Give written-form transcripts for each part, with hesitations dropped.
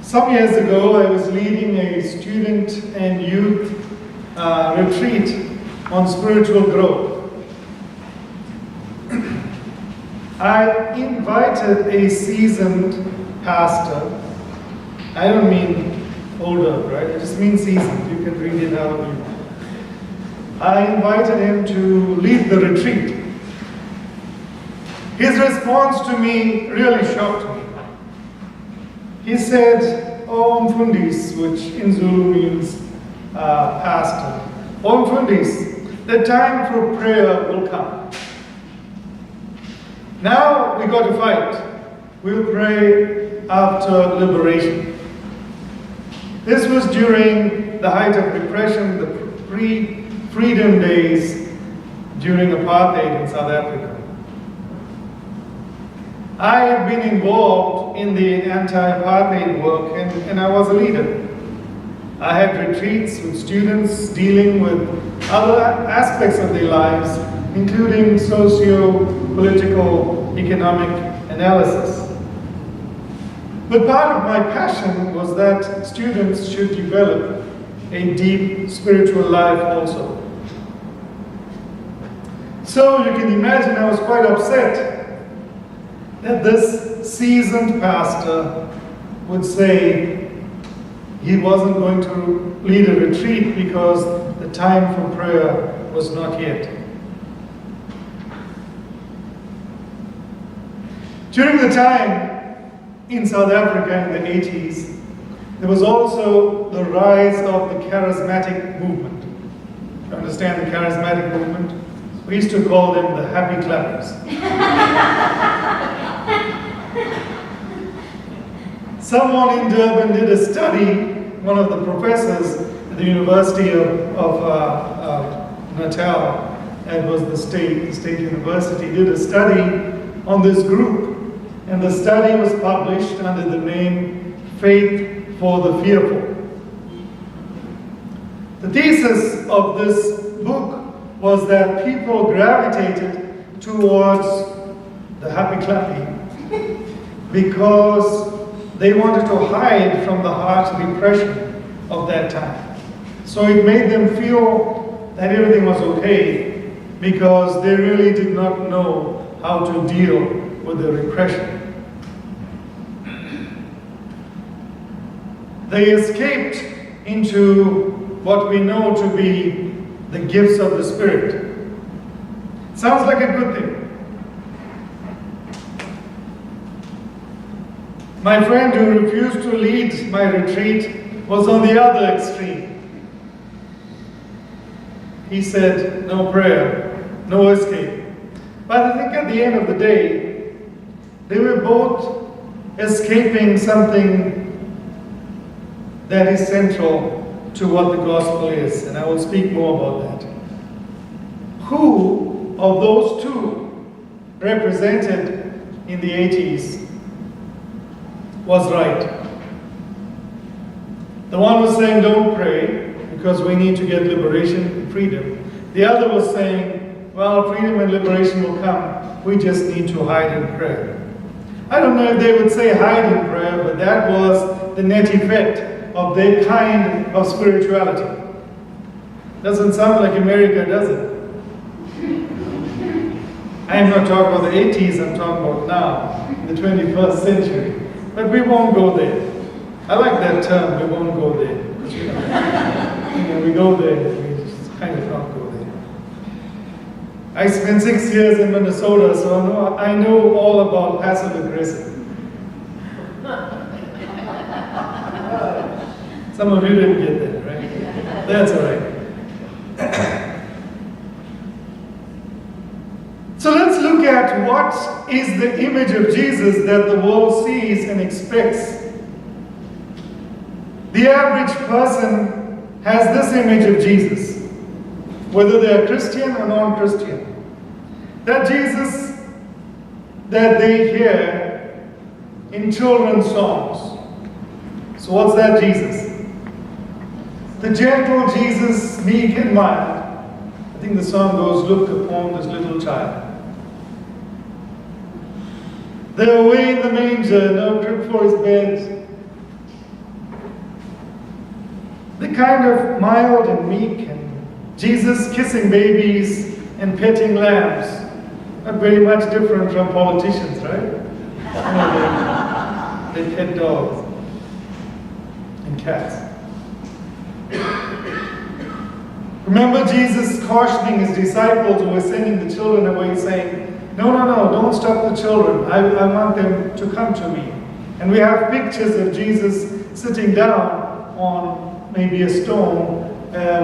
Some years ago, I was leading a student and youth retreat on spiritual growth. I invited a seasoned pastor. I don't mean older, right? I just mean seasoned. You can read it however you want. I invited him to lead the retreat. His response to me really shocked me. He said, "Om Fundis," which in Zulu means pastor. "Om Fundis, the time for prayer will come. Now we got to fight. We'll pray after liberation." This was during the height of repression, the pre-freedom days during apartheid in South Africa. I had been involved in the anti-apartheid work and I was a leader. I had retreats with students dealing with other aspects of their lives, including socio-political, economic analysis. But part of my passion was that students should develop a deep spiritual life also. So you can imagine I was quite upset that this seasoned pastor would say he wasn't going to lead a retreat because the time for prayer was not yet. During the time in South Africa in the 80s, there was also the rise of the charismatic movement. You understand the charismatic movement? We used to call them the happy clappers. Someone in Durban did a study, one of the professors at the University of Natal, and was the state university, did a study on this group. And the study was published under the name Faith for the Fearful. The thesis of this book was that people gravitated towards the happy clapping because they wanted to hide from the harsh repression of that time. So it made them feel that everything was okay because they really did not know how to deal with the repression. They escaped into what we know to be the gifts of the Spirit. Sounds like a good thing. My friend who refused to lead my retreat was on the other extreme. He said, no prayer, no escape. But I think at the end of the day, they were both escaping something that is central to what the gospel is, and I will speak more about that. Who of those two represented in the 80s was right? The one was saying don't pray because we need to get liberation and freedom. The other was saying, well, freedom and liberation will come, we just need to hide in prayer. I don't know if they would say hide in prayer, but that was the net effect of their kind of spirituality. Doesn't sound like America, does it? I'm not talking about the 80s, I'm talking about now, the 21st century. But we won't go there. I like that term, we won't go there. We go there, we just kind of not go there. I spent 6 years in Minnesota, so I know all about passive aggressive. Some of you didn't get that, right? That's all right. So let's look at what is the image of Jesus that the world sees and expects. The average person has this image of Jesus, whether they are Christian or non-Christian. That Jesus that they hear in children's songs. So what's that Jesus? The gentle Jesus, meek and mild. I think the song goes, look upon this little child. They're away in the manger, no crib for his bed. kind of mild and meek, and Jesus kissing babies and petting lambs. Not very much different from politicians, right? They pet dogs and cats. Remember Jesus cautioning his disciples who were sending the children away, saying, no, don't stop the children. I want them to come to me. And we have pictures of Jesus sitting down on maybe a stone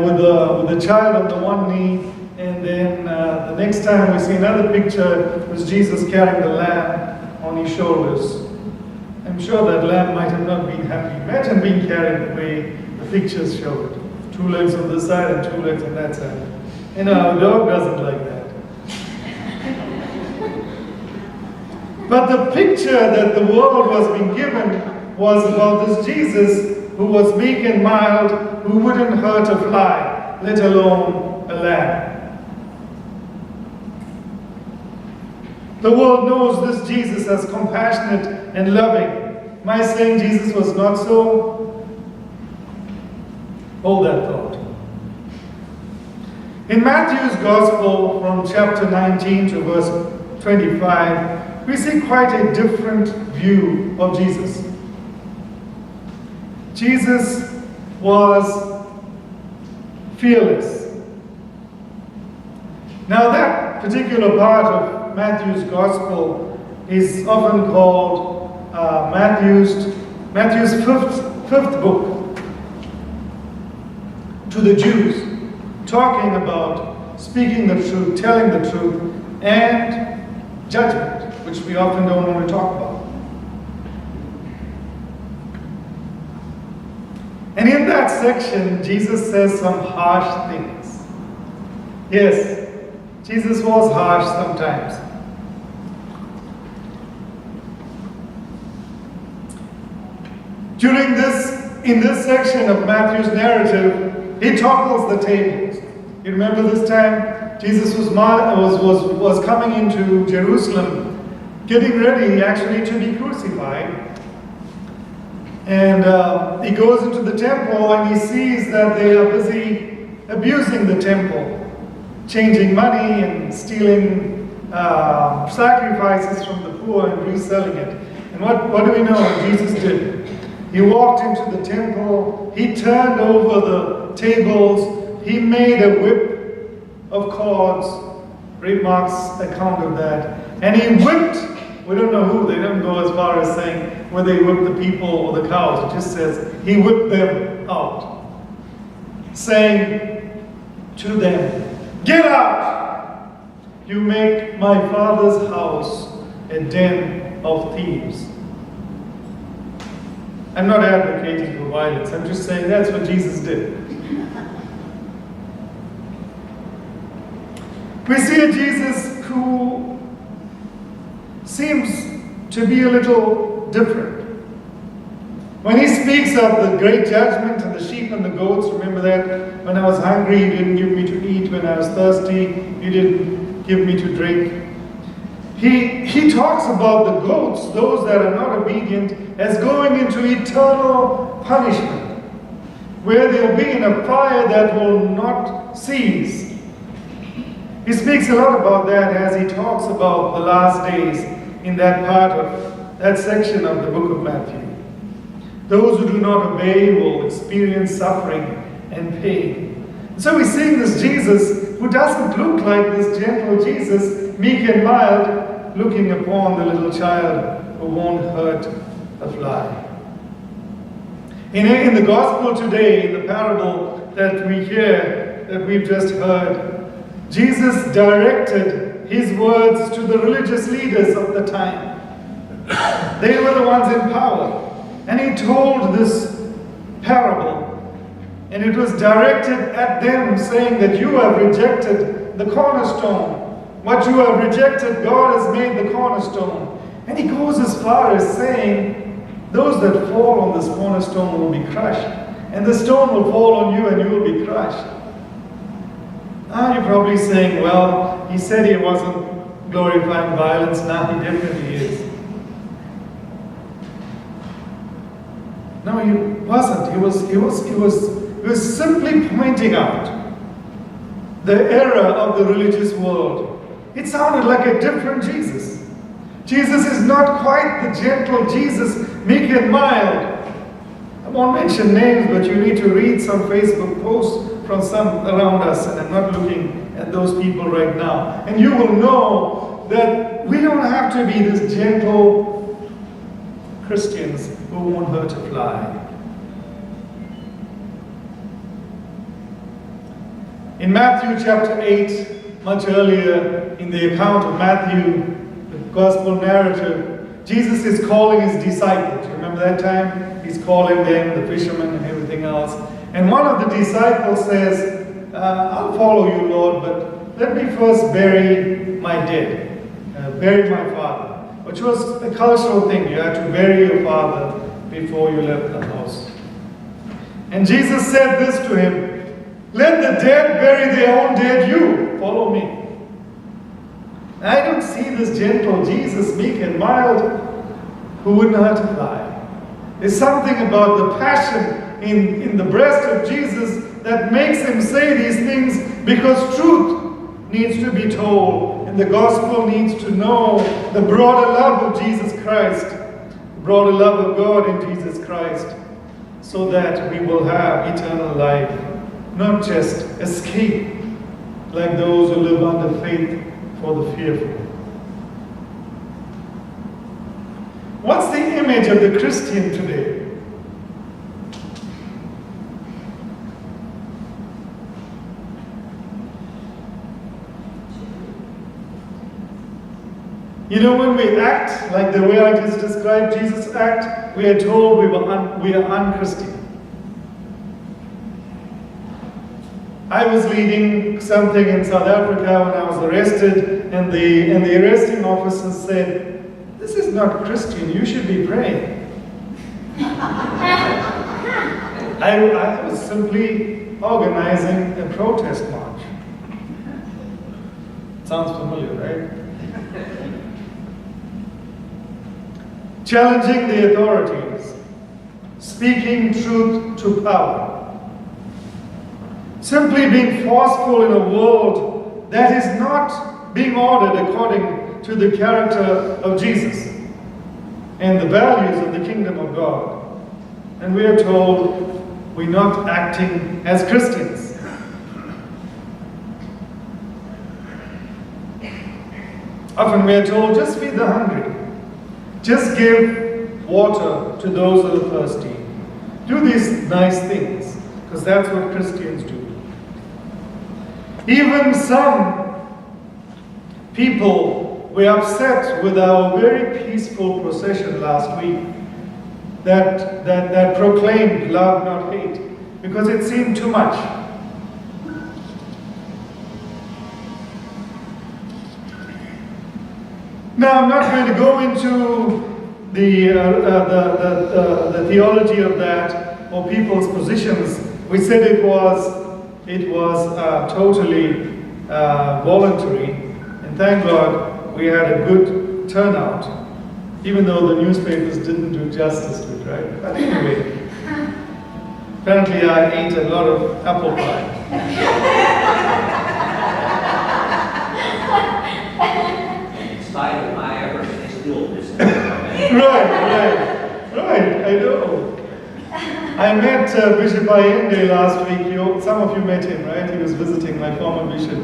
with a child on the one knee, and then the next time we see another picture was Jesus carrying the lamb on his shoulders. I'm sure that lamb might have not been happy. Imagine being carried the way the pictures show it. 2 legs on this side and 2 legs on that side. A dog doesn't like that. But the picture that the world was being given was about this Jesus who was meek and mild, who wouldn't hurt a fly, let alone a lamb. The world knows this Jesus as compassionate and loving. Am I saying Jesus was not so? Hold that thought. In Matthew's Gospel, from chapter 19 to verse 25, we see quite a different view of Jesus. Jesus was fearless. Now that particular part of Matthew's Gospel is often called Matthew's fifth book to the Jews, talking about speaking the truth, telling the truth, and judgment, which we often don't want to talk about. And in that section, Jesus says some harsh things. Yes, Jesus was harsh sometimes. In this section of Matthew's narrative, he topples the tables. You remember this time? Jesus was coming into Jerusalem, getting ready actually to be crucified. And he goes into the temple and he sees that they are busy abusing the temple, changing money and stealing sacrifices from the poor and reselling it. And what do we know Jesus did? He walked into the temple, he turned over the tables, he made a whip of cords. Read Mark's account of that. And he whipped, we don't know who, they don't go as far as saying whether he whipped the people or the cows. It just says he whipped them out, saying to them, "Get out! You make my Father's house a den of thieves." I'm not advocating for violence. I'm just saying that's what Jesus did. We see a Jesus who seems to be a little different. When he speaks of the great judgment and the sheep and the goats, remember that? When I was hungry, you didn't give me to eat. When I was thirsty, you didn't give me to drink. He talks about the goats, those that are not obedient, as going into eternal punishment, where they'll be in a fire that will not cease. He speaks a lot about that as he talks about the last days in that part of that section of the book of Matthew. Those who do not obey will experience suffering and pain. So we see this Jesus who doesn't look like this gentle Jesus, meek and mild, looking upon the little child who won't hurt a fly. In the gospel today, in the parable that we hear, that we've just heard, Jesus directed his words to the religious leaders of the time. They were the ones in power. And he told this parable. And it was directed at them, saying that you have rejected the cornerstone. What you have rejected, God has made the cornerstone. And he goes as far as saying, those that fall on this cornerstone will be crushed. And the stone will fall on you and you will be crushed. Now you're probably saying, well, he said he wasn't glorifying violence. Now he definitely is. No, he wasn't. He was was simply pointing out the error of the religious world. It sounded like a different Jesus. Jesus is not quite the gentle Jesus, meek and mild. I won't mention names, but you need to read some Facebook posts from some around us, and I'm not looking at those people right now. And you will know that we don't have to be this gentle Christians who won't hurt a fly. In Matthew chapter 8, much earlier in the account of Matthew, the gospel narrative, Jesus is calling his disciples. Remember that time? He's calling them, the fishermen and everything else. And one of the disciples says, I'll follow you, Lord, but let me first bury my dead, bury my father, which was a cultural thing. You had to bury your father before you left the house. And Jesus said this to him, let the dead bury their own dead, you follow me. I don't see this gentle Jesus, meek and mild, who wouldn't hurt a fly. There's something about the passion in the breast of Jesus that makes him say these things, because truth needs to be told, and the gospel needs to know the broader love of Jesus Christ, the broader love of God in Jesus Christ, so that we will have eternal life, not just escape like those who live under faith for the fearful. What's the image of the Christian today? You know, when we act like the way I just described Jesus act, we are told we are unchristian. I was leading something in South Africa when I was arrested, and the arresting officer said, "This is not Christian, you should be praying." I was simply organizing a protest march. Sounds familiar, right? Challenging the authorities, speaking truth to power. Simply being forceful in a world that is not being ordered according to the character of Jesus and the values of the kingdom of God. And we are told we're not acting as Christians. Often we are told, just feed the hungry. Just give water to those who are thirsty. Do these nice things, because that's what Christians do. Even some people were upset with our very peaceful procession last week that proclaimed love, not hate, because it seemed too much. Now, I'm not going to go into the theology of that or people's positions. We said it was totally voluntary, and thank God we had a good turnout, even though the newspapers didn't do justice to it, right? But anyway, apparently I ate a lot of apple pie. Of my efforts, they still missed it. Right, I know. I met Bishop Ayende last week. Some of you met him, right? He was visiting, my former bishop.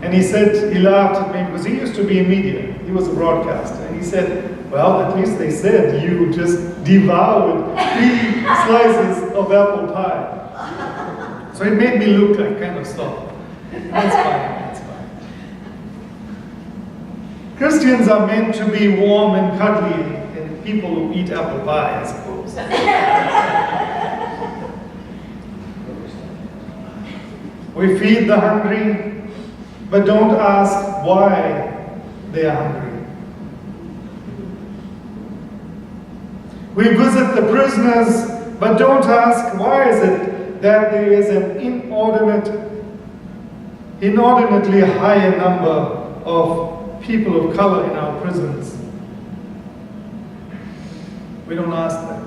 And he said, he laughed at me because he used to be in media. He was a broadcaster. And he said, well, at least they said you just devoured 3 slices of apple pie. So it made me look like kind of soft. That's fine. Christians are meant to be warm and cuddly, and people who eat apple pie, I suppose. We feed the hungry, but don't ask why they are hungry. We visit the prisoners, but don't ask why is it that there is an inordinately higher number of people of color in our prisons. We don't ask that,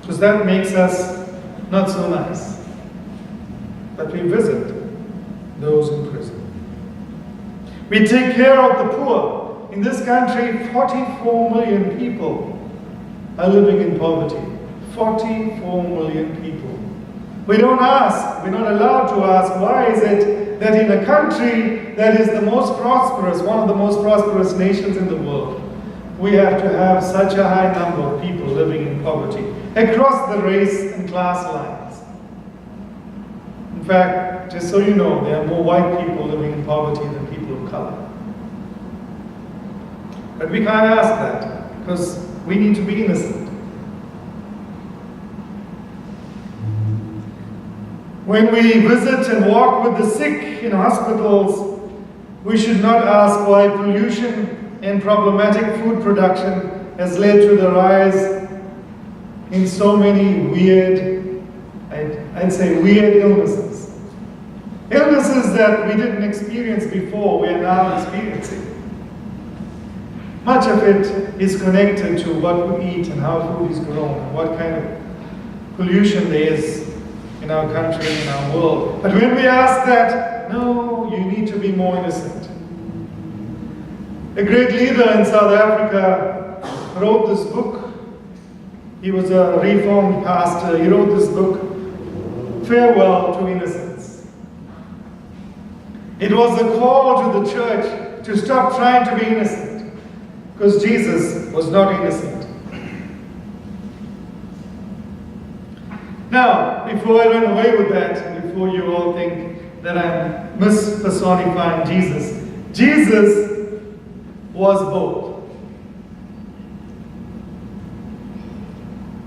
because that makes us not so nice. but we visit those in prison. We take care of the poor. In this country, 44 million people are living in poverty. 44 million people. We don't ask, we're not allowed to ask, why is it that in a country that is the most prosperous, one of the most prosperous nations in the world, we have to have such a high number of people living in poverty across the race and class lines. In fact, just so you know, there are more white people living in poverty than people of color. But we can't ask that because we need to be innocent. When we visit and walk with the sick in hospitals, we should not ask why pollution and problematic food production has led to the rise in so many weird, I'd say weird illnesses. Illnesses that we didn't experience before, we are now experiencing. Much of it is connected to what we eat and how food is grown, and what kind of pollution there is in our country, in our world. But when we ask that, no, you need to be more innocent. A great leader in South Africa wrote this book. He was a reformed pastor. He wrote this book, Farewell to Innocence. It was a call to the church to stop trying to be innocent, because Jesus was not innocent. Now, before I run away with that, and before you all think that I'm mispersonifying Jesus, Jesus was both.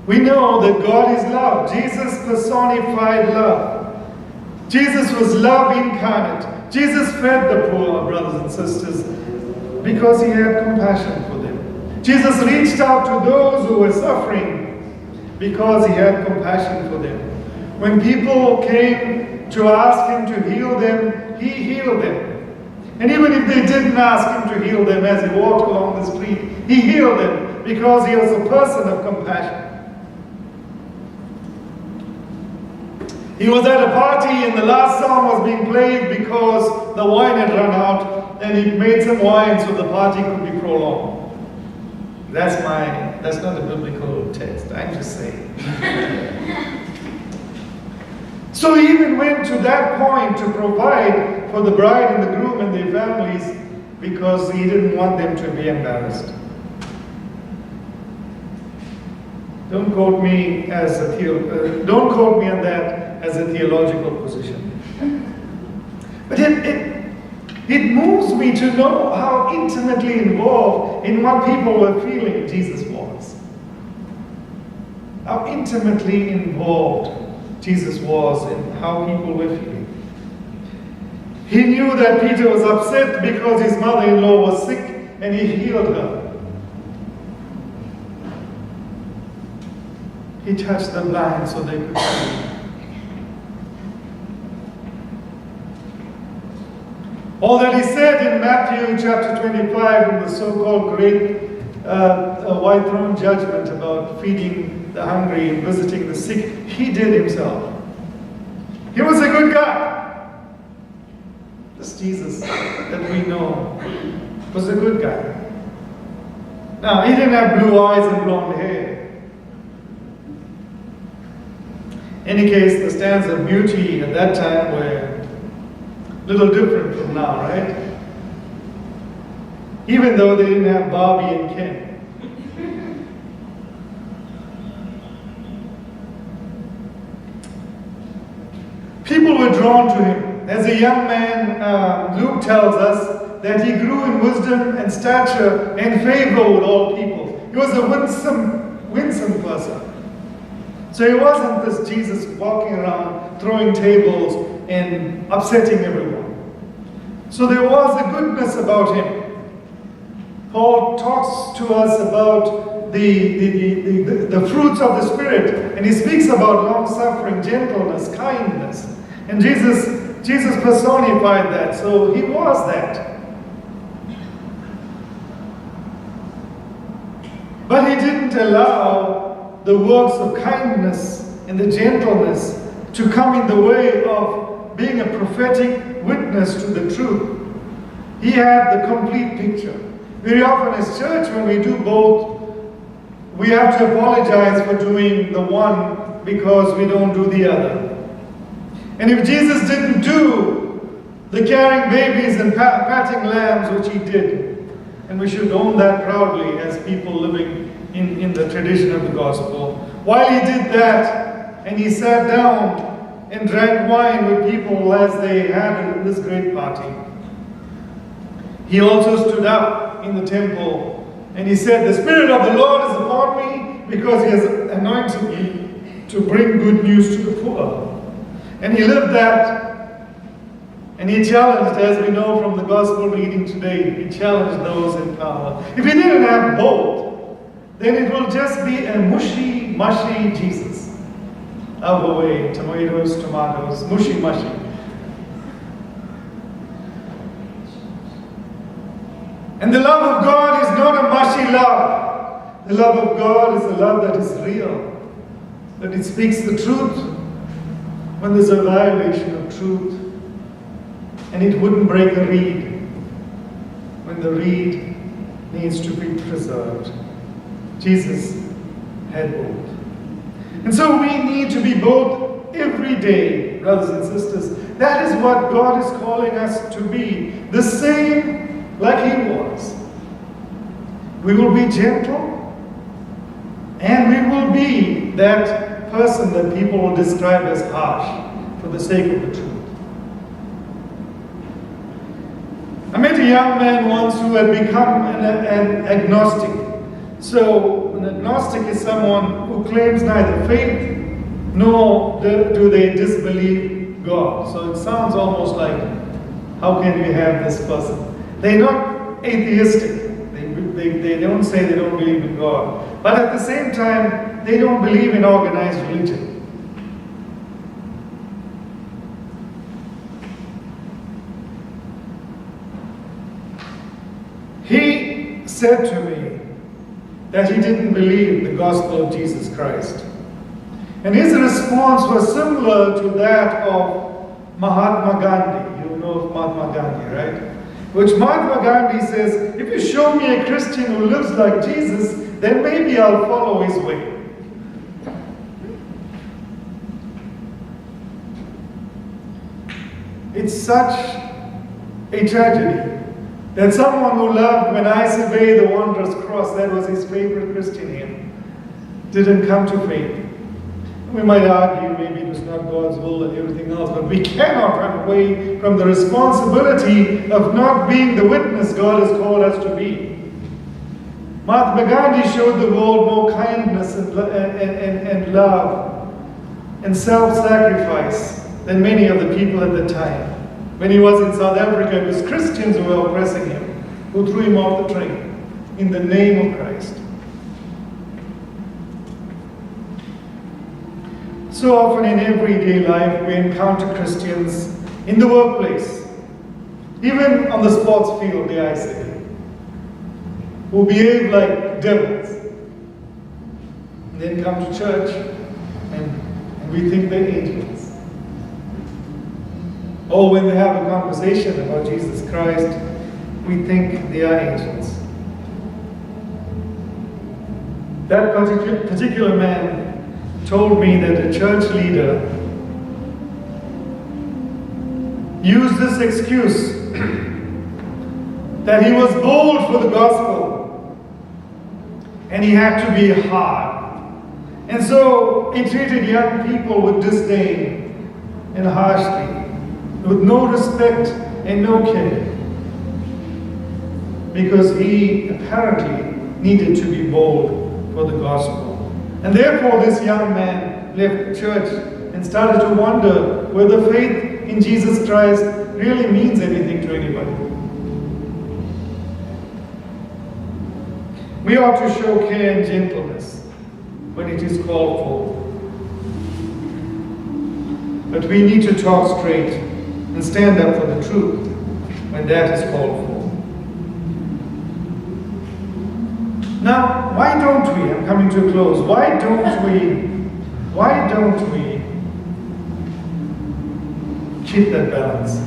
We know that God is love. Jesus personified love. Jesus was love incarnate. Jesus fed the poor, brothers and sisters, because he had compassion for them. Jesus reached out to those who were suffering because he had compassion for them. When people came to ask him to heal them, he healed them. And even if they didn't ask him to heal them as he walked along the street, he healed them because he was a person of compassion. He was at a party and the last song was being played because the wine had run out, and he made some wine so the party could be prolonged. That's not a biblical text, I'm just saying. So he even went to that point to provide for the bride and the groom and their families because he didn't want them to be embarrassed. Don't quote me on that as a theological position. But it moves me to know how intimately involved in what people were feeling Jesus was. How intimately involved Jesus was in how people were feeling. He knew that Peter was upset because his mother-in-law was sick, and he healed her. He touched the blind so they could see. All that he said in Matthew chapter 25 in the so-called great white throne judgment about feeding the hungry and visiting the sick, he did himself. He was a good guy. This Jesus that we know was a good guy. Now, he didn't have blue eyes and blonde hair. In any case, the standards of beauty at that time were a little different from now, right? Even though they didn't have Barbie and Ken. People were drawn to him. As a young man, Luke tells us that he grew in wisdom and stature and favor with all people. He was a winsome person. So he wasn't this Jesus walking around throwing tables and upsetting everyone. So there was a goodness about him. Paul talks to us about the fruits of the Spirit, and he speaks about long-suffering, gentleness, kindness. And Jesus personified that, so he was that. But he didn't allow the works of kindness and the gentleness to come in the way of being a prophetic witness to the truth. He had the complete picture. Very often as church, when we do both, we have to apologize for doing the one because we don't do the other. And if Jesus didn't do the carrying babies and patting lambs, which he did, and we should own that proudly as people living in the tradition of the gospel, while he did that, and he sat down and drank wine with people as they had this great party, he also stood up in the temple and he said, "The Spirit of the Lord is upon me because he has anointed me to bring good news to the poor." And he lived that, and he challenged, as we know from the gospel reading today, he challenged those in power. If he didn't have both, then it will just be a mushy Jesus. Out of the way, tomatoes, mushy. And the love of God is not a mushy love. The love of God is a love that is real, that it speaks the truth when there's a violation of truth, and it wouldn't break a reed when the reed needs to be preserved. Jesus had both. And so we need to be both every day, brothers and sisters. That is what God is calling us to be. The same like he was. We will be gentle, and we will be that person that people will describe as harsh for the sake of the truth. I met a young man once who had become an agnostic. So an agnostic is someone who claims neither faith nor do they disbelieve God. So it sounds almost like, how can we have this person? They're not atheistic. They don't say they don't believe in God. But at the same time, they don't believe in organized religion. He said to me that he didn't believe the gospel of Jesus Christ. And his response was similar to that of Mahatma Gandhi. You know of Mahatma Gandhi, right? Which Mahatma Gandhi says, if you show me a Christian who lives like Jesus, then maybe I'll follow his way. It's such a tragedy that someone who loved "When I Survey the Wondrous Cross," that was his favorite Christian hymn, didn't come to faith. We might argue maybe it was not God's will and everything else, but we cannot run away from the responsibility of not being the witness God has called us to be. Mahatma Gandhi showed the world more kindness and love and self-sacrifice than many of the people at the time. When he was in South Africa, it was Christians who were oppressing him, who threw him off the train in the name of Christ. So often in everyday life, we encounter Christians in the workplace, even on the sports field, dare I say, who behave like devils, and then come to church and we think they're angels. Or when they have a conversation about Jesus Christ, we think they are angels. That particular man told me that a church leader used this excuse that he was bold for the gospel and he had to be hard. And so he treated young people with disdain and harshly, with no respect and no care, because he apparently needed to be bold for the gospel. And therefore this young man left the church and started to wonder whether faith in Jesus Christ really means anything to anybody. We ought to show care and gentleness when it is called for. But we need to talk straight and stand up for the truth when that is called for. Now, why don't we, I'm coming to a close, why don't we keep that balance.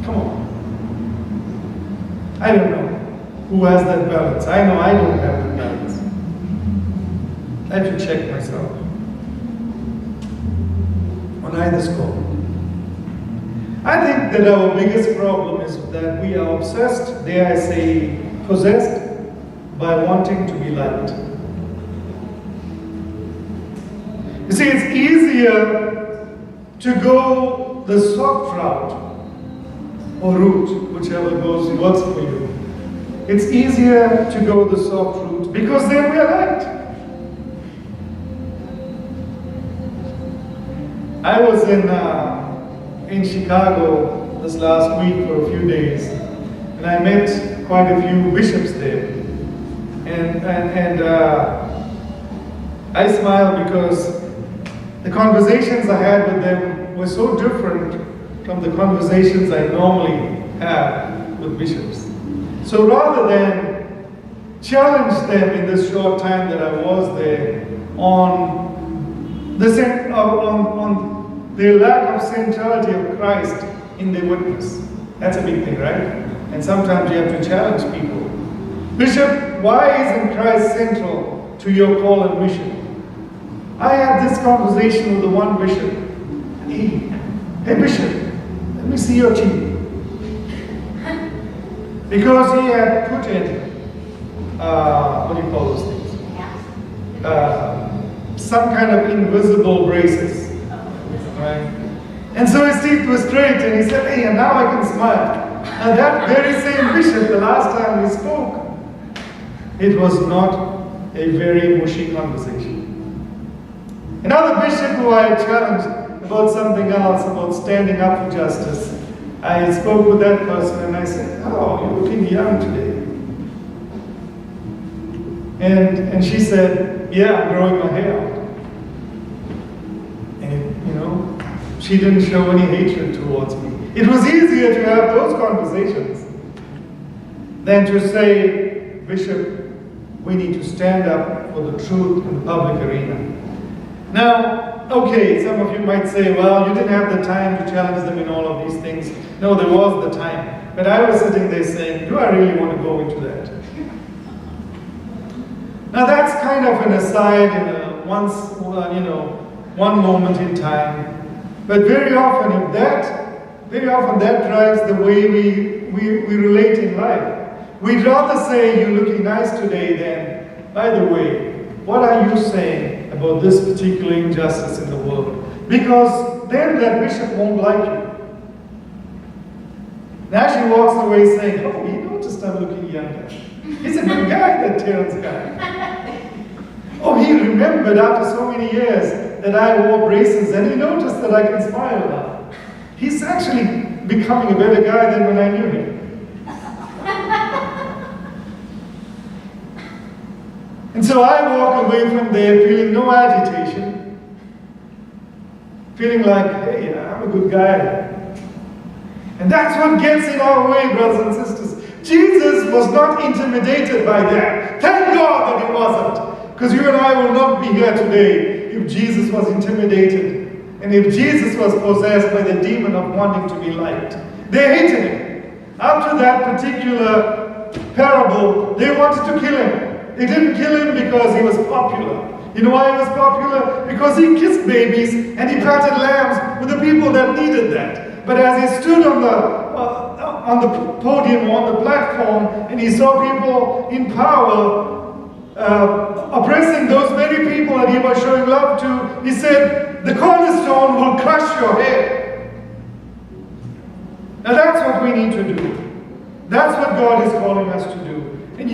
Come on. I don't know who has that balance. I know I don't have that balance. I have to check myself on either score. I think that our biggest problem is that we are obsessed, dare I say, possessed by wanting to be liked. You see, it's easier to go the soft route or route, whichever works for you. It's easier to go the soft route because then we are liked. I was in Chicago this last week for a few days, and I met quite a few bishops there. And I smiled because the conversations I had with them were so different from the conversations I normally have with bishops. So rather than challenge them in this short time that I was there on their lack of centrality of Christ in their witness. That's a big thing, right? And sometimes you have to challenge people. Bishop, why isn't Christ central to your call and mission? I had this conversation with the one bishop. Hey Bishop, let me see your teeth. Because he had put in, what do you call those things? Some kind of invisible braces. Right? And so his teeth were straight, and he said, hey, and now I can smile. And that very same bishop, the last time we spoke, it was not a very mushy conversation. Another bishop who I challenged about something else, about standing up for justice, I spoke with that person and I said, oh, you're looking young today. And she said, yeah, I'm growing my hair out. And, she didn't show any hatred towards me. It was easier to have those conversations than to say, Bishop, we need to stand up for the truth in the public arena. Now, okay, some of you might say, well, you didn't have the time to challenge them in all of these things. No, there was the time. But I was sitting there saying, do I really want to go into that? Now that's kind of an aside in one moment in time. But very often that drives the way we relate in life. We'd rather say, you're looking nice today than, by the way, what are you saying about this particular injustice in the world? Because then that bishop won't like you. Now she walks away saying, oh, he noticed I'm looking younger. He's a good guy, that Terrance guy. Oh, he remembered after so many years that I wore braces, and he noticed that I can smile now. He's actually becoming a better guy than when I knew him. And so I walk away from there feeling no agitation, feeling like, hey, I'm a good guy. And that's what gets in our way, brothers and sisters. Jesus was not intimidated by that. Thank God that he wasn't. Because you and I will not be here today if Jesus was intimidated and if Jesus was possessed by the demon of wanting to be liked. They hated him. After that particular parable, they wanted to kill him. They didn't kill him because he was popular. You know why he was popular? Because he kissed babies and he patted lambs with the people that needed that. But as he stood on the podium or on the platform and he saw people in power oppressing those very people that he was showing love to, he said, the cornerstone will crush your head. Now that's what we need to do. That's what God is calling us to do. And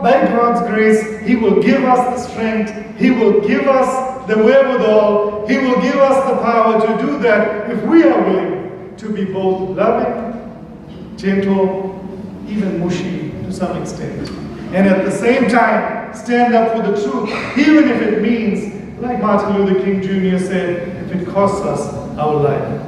by God's grace, he will give us the strength, he will give us the wherewithal, he will give us the power to do that if we are willing to be both loving, gentle, even mushy to some extent. And at the same time, stand up for the truth, even if it means, like Martin Luther King Jr. said, if it costs us our life.